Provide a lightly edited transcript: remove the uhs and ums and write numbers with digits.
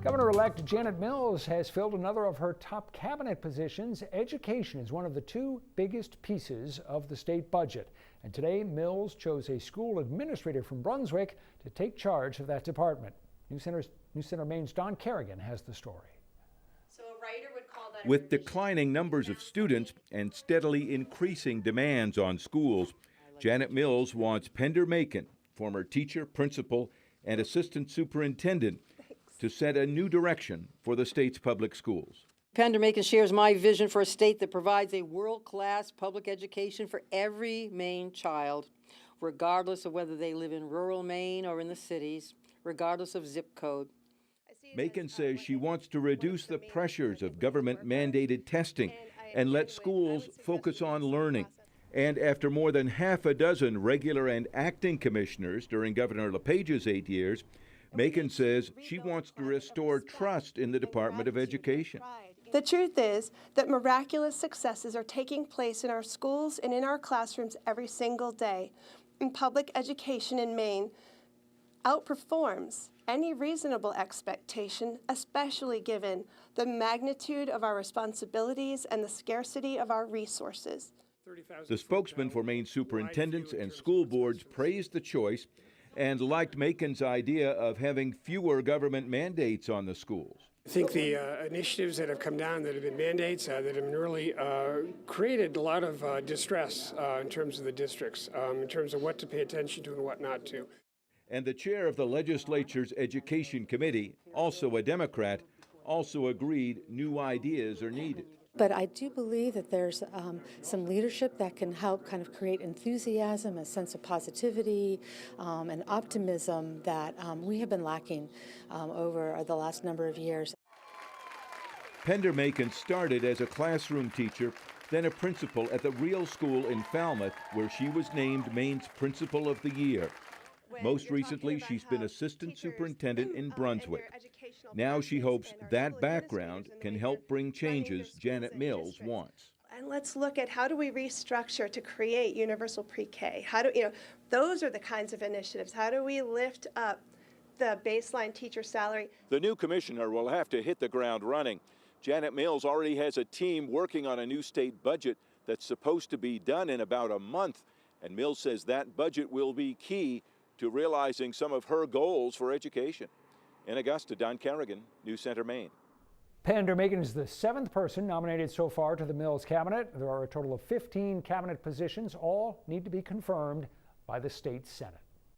Governor-elect Janet Mills has filled another of her top cabinet positions. Education is one of the two biggest pieces of the state budget. And today, Mills chose a school administrator from Brunswick to take charge of that department. News Center Maine's Don Kerrigan has the story. So a writer would call that With declining numbers of students and steadily increasing demands on schools, Janet Mills wants Pender Makin, former teacher, principal, and assistant superintendent, to set a new direction for the state's public schools. Pender Makin shares my vision for a state that provides a world-class public education for every Maine child, regardless of whether they live in rural Maine or in the cities, regardless of zip code. Makin says she wants to reduce the pressures of government-mandated testing and let schools focus on learning. And after more than half a dozen regular and acting commissioners during Governor LePage's 8 years, Makin says she wants to restore trust in the Department of Education. The truth is that miraculous successes are taking place in our schools and in our classrooms every single day. And public education in Maine outperforms any reasonable expectation, especially given the magnitude of our responsibilities and the scarcity of our resources. The spokesman for Maine superintendents and school boards praised the choice and liked Makin's idea of having fewer government mandates on the schools. I think the initiatives that have come down that have been mandates that have really created a lot of distress in terms of the districts, in terms of what to pay attention to and what not to. And the chair of the legislature's Education Committee, also a Democrat, also agreed new ideas are needed. But I do believe that there's some leadership that can help kind of create enthusiasm, a sense of positivity, and optimism that we have been lacking over the last number of years. Pender Makin started as a classroom teacher, then a principal at the Real School in Falmouth, where she was named Maine's Principal of the Year. Most recently, she's been assistant superintendent in Brunswick. Now she hopes that background can help bring changes Janet Mills wants. And let's look at how do we restructure to create universal pre-K? Those are the kinds of initiatives. How do we lift up the baseline teacher salary? The new commissioner will have to hit the ground running. Janet Mills already has a team working on a new state budget that's supposed to be done in about a month. And Mills says that budget will be key to realizing some of her goals for education. In Augusta, Don Kerrigan, News Center, Maine. Pender Makin is the 7th person nominated so far to the Mills cabinet. There are a total of 15 cabinet positions. All need to be confirmed by the state Senate.